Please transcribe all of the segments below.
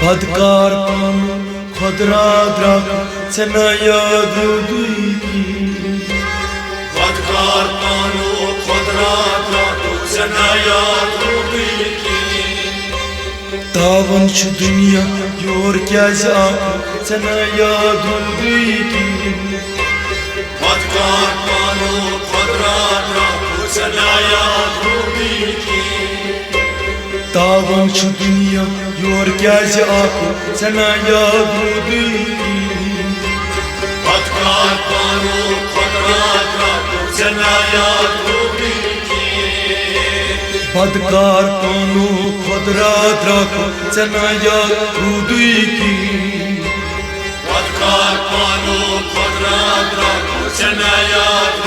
बदकार पानु खुदरा द्राक चना याद बदकार पानु खुदरा द्राक चना याद तावन छु दुनिया योर क्या चना याद बदकार पानु खुदरा द्राक चना याद तावन छु दुनिया योर क्या चना याद बदकार पानु खुदरा द्राक चना याद बदकार पानु खुदरा द्राक चना याद बदकार पानु खुदरा द्राक चना याद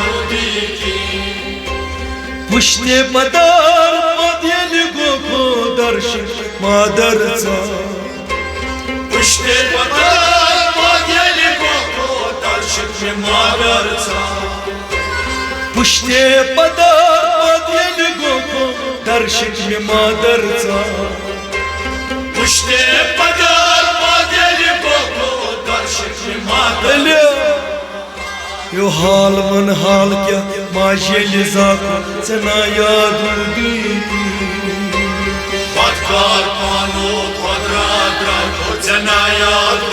पुष्टे पदार मध्यल गो दर्शन मादरचा पुष्टे पदार मध्यल गो दर्शन मादरचा पुष्टे पदार मध्यल गो दर्शन मादरचा पुष्टे पदार मध्यल गो दर्शन मादरचा यो हाल मन हाल क्या माशेल जाको चना याद बदकार पानु खुदरा द्राक चना याद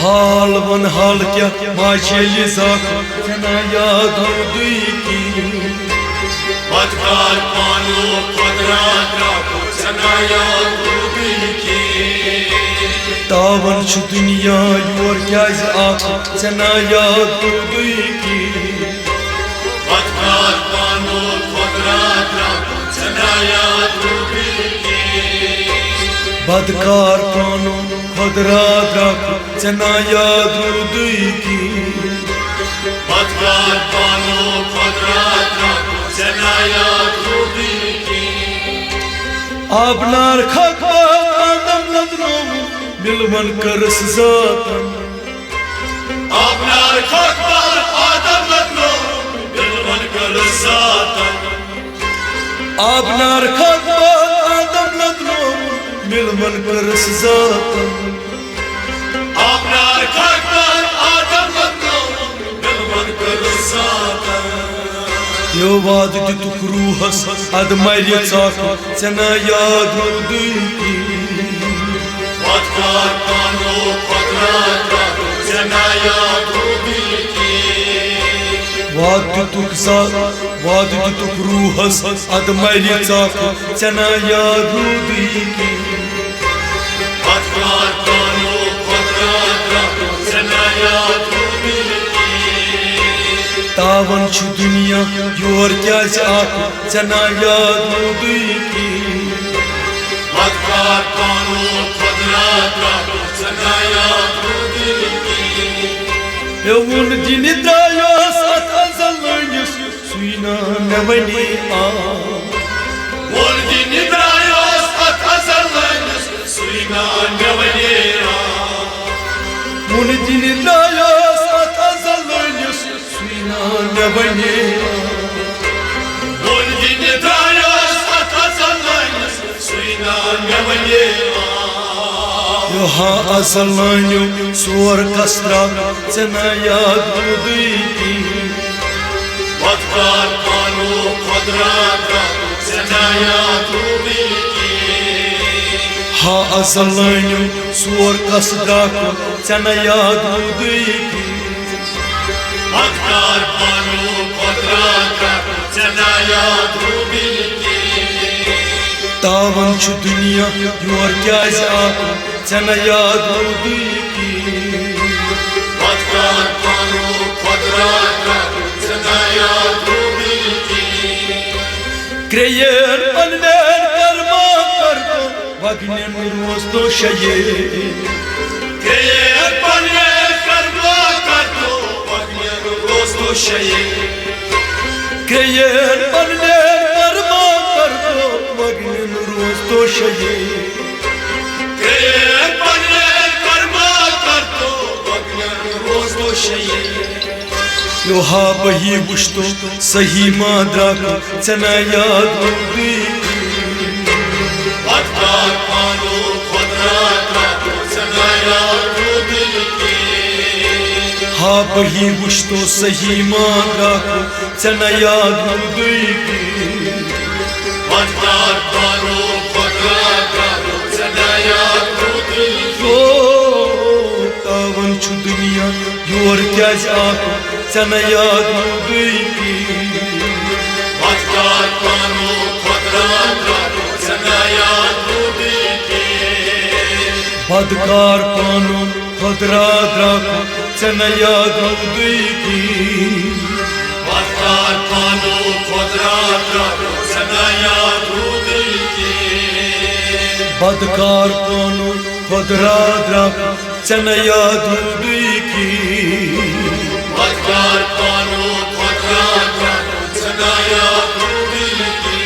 हाल मन हाल क्या माशेल जाको चना याद बदकार पानु खुदरा द्राक चना याद तावन छु दुनिया योर क्या चना याद बदकार पानु खुदरा द्राक चना याद बदकार पानु खुदरा द्राक चना याद बदकार पानु खुदरा द्राक चना याद आबनार खा आदम लदनो मिलवन करस जातन आबनार खा आदम लदनो मिलवन करस जातन आबनार खा आदम लदनो मिलवन करस जातन आबनार खा आदम लदनो मिलवन करस जातन यो वाद दितुक रूहस अद मरि चाको चना याद बदकार पानु खुदरा द्राक चना याद वाद दितुक रूहस अद मरि चाको चना याद बदकार पानु खुदरा द्राक चना याद तावन छु दुनिया योर क्या चना याद बदकार पानु खुदरा द्राक चना याद एवुन दिन द्रायो सत अजलनिस सुइना नवनी आ वुन दिन द्रायो सत अजलनिस सुइना नवनी आ वुन दिन द्रायो सत अजलनिस सुइना नवनी वुन दिन द्रायो सत अजलनिस सुइना नवनी यो हा अजलन्यो सोर कसरा चना याद बदकार पानु खुदरा द्राक चना याद हा अजलन्यो सोर कसरा चना याद बदकार पानु खुदरा द्राक चना याद तावन छु दुनिया योर क्या चना याद बदकार पानु खुदरा द्राक चना याद क्रेयर पनवेर कर्मा करतो वग्नेन रोज तो शये क्रेयर पनवेर कर्मा करतो वग्नेन रोज तो शये क्रेयर पनवेर कर्मा करतो वग्नेन रोज तो शये क्रेयर पनवेर कर्मा करतो वग्नेन रोज तो शये यो हा बही वुश्तो सही माद्रा चना याद बदकार बही वुश्तो सही मांगा को चना याद मुदई की बदकार पानो बदकार करो चना याद मुदई ओ तावन छु दुनिया योर क्या आको चना याद मुदई की बदकार पानो बदकार करो चना याद मुदई की बदकार पानो खदरा द्राको चना याद मुदई की बदकार पानो बदकार करो चना याद मुदई की बदकार पानो खदरा द्राको चना याद मुदई की बदकार पानो बदकार करो चना याद मुदई की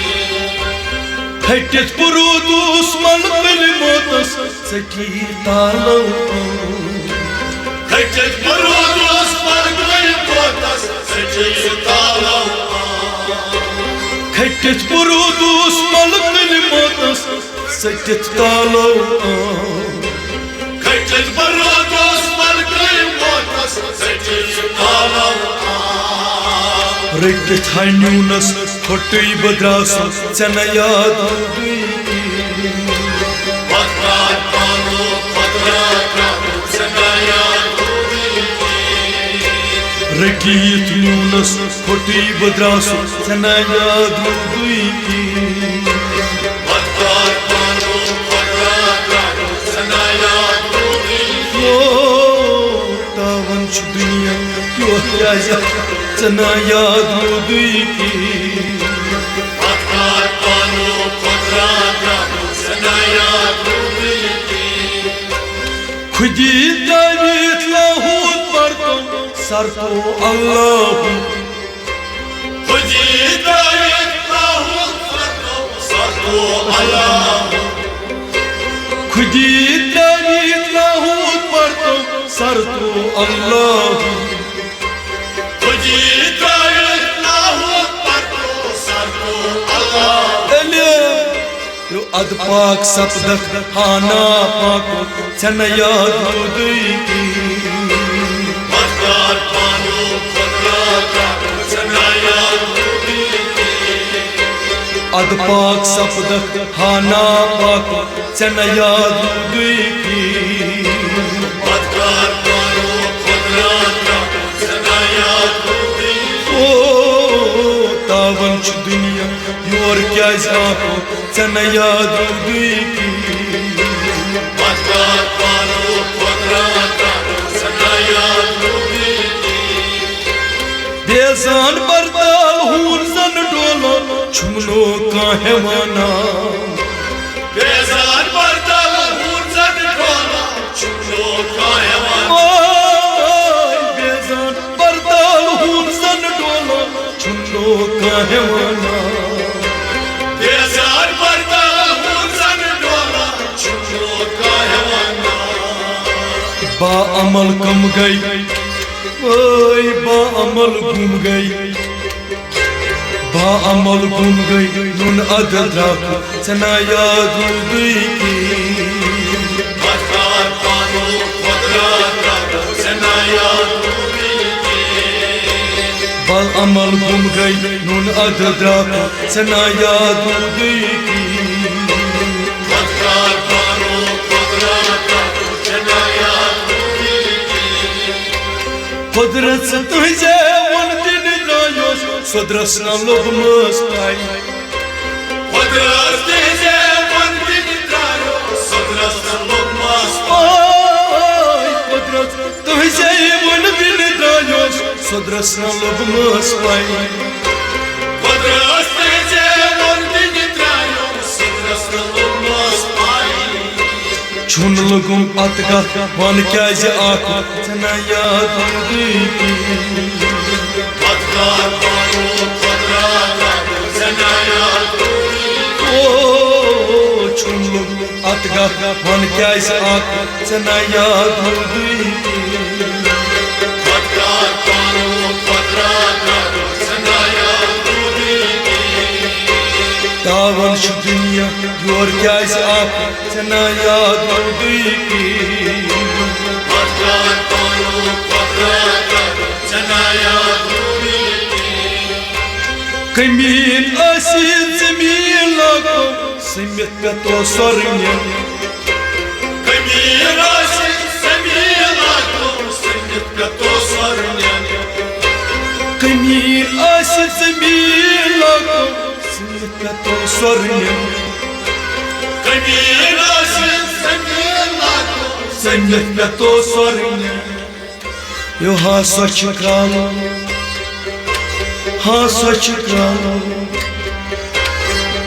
खटित पुरुदुस मन कलिमोतस सठी तालो खटित पुरुदुस मन कलिमोतस सठी तालो खटित पुरुदुस मन कलिमोतस सठी तालो खटित पुरुदुस मन कलिमोतस सठी तालो रटित हन्यूनस खोटई बद्रासो चना याद मुदई की बदकार पानो बदकार करो चना याद मुदई की रटित न्यूनस खोटई बद्रासो चना याद मुदई की बदकार पानो बदकार करो चना याद मुदई की ओ तावन छु दुनिया क्यों क्या चना याद मुदई की बदकार पानो बदकार करो चना याद मुदई की खुदी दावित लाहूत पर तो सर तो अल्लाह खुदी दायत लाहूत फरतो सरतो अल्लाह खुदी दावित लाहूत पर तो सर तो अल्लाह खुदी दायत लाहूत फरतो सरतो अल्लाह यो अद पाक सपदक हाना पाको चना याद मुदई की बदकार पानो बदकार करो चना याद मुदई की अद पाक सपदक हाना पाको चना याद मुदई की बदकार पानो बदकार करो चना याद मुदई की ओ तावन छु दुनिया योर क्या आको चना याद मुदई की बदकार पानो बदकार करो चना याद मुदई की बेजान बरदाल हून सन डोलो छुमनो काहे माना बेजार बरदल हूर जन ढोला छुलो कायवान ओय बेजान बरदाल हून सन डोलो छुमनो काहे माना बेजार बरदल हूर जन ढोला छुलो कायवान बा अमल कम गई ओय बा अमल गुम गई बा अमल गुम गई नुन अद द्राको चना याद मुदई की बदकार पानो बदकार करो चना याद मुदई की बा अमल गुम गई नुन अद द्राको चना याद मुदई की बदकार पानो बदकार करो चना याद मुदई की कुदरत से तुझे वन दिन द्रायोस सदरस ना लोभ मस्ताई कुदरत से मन दिन त्रायो सदरस लोग मस्त ओय कुदरत तुझे वन दिन द्रायोस सदरस ना लोभ मस्ताई कुदरत से मन दिन त्रायो सदरस लोग मस्त छुन लगुम अतगा वन क्या आको चना याद मुदई की बदकार पानो बदकार करो चना याद मुदई की ओ छुन लगुम अतगा वन क्या आको चना याद मुदई की बदकार पानो बदकार करो चना याद मुदई की तावन छु दुनिया योर क्या आको चना याद मुदई की Patlar panu patlar Cenaya duri Камин осит замилако Сымет пято сорне Камираси самилако Сымет пято сорне Камин осит замилако Сымет пято сорне Камираси самилако Сымет пято сорне Yo hasa çıkrano Hasa çıkrano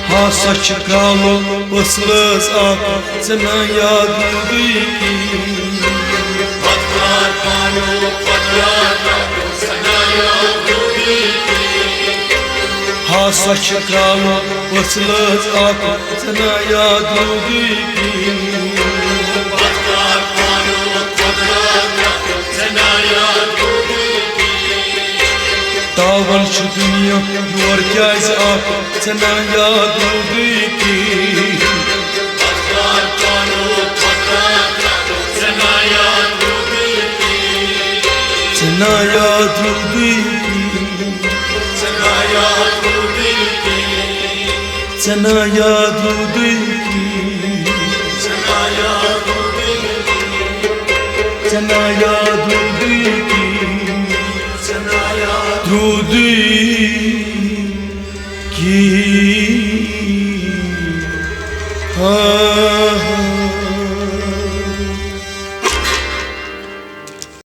Hasa çıkrano Islız ako Cena yadudi Patlar panu patlar Cenaya duri Hasa çıkrano Islız ako Cena yadudi Patlar panu patlar Cenaya duri Davan şu dünya Yuvar kez ako Cena yadudi Patlar panu patlar Cenaya duri Cena yadudi Cenaya duri Cena yadudi Cenaya duri Cena yadudi Cenaya Trudi ki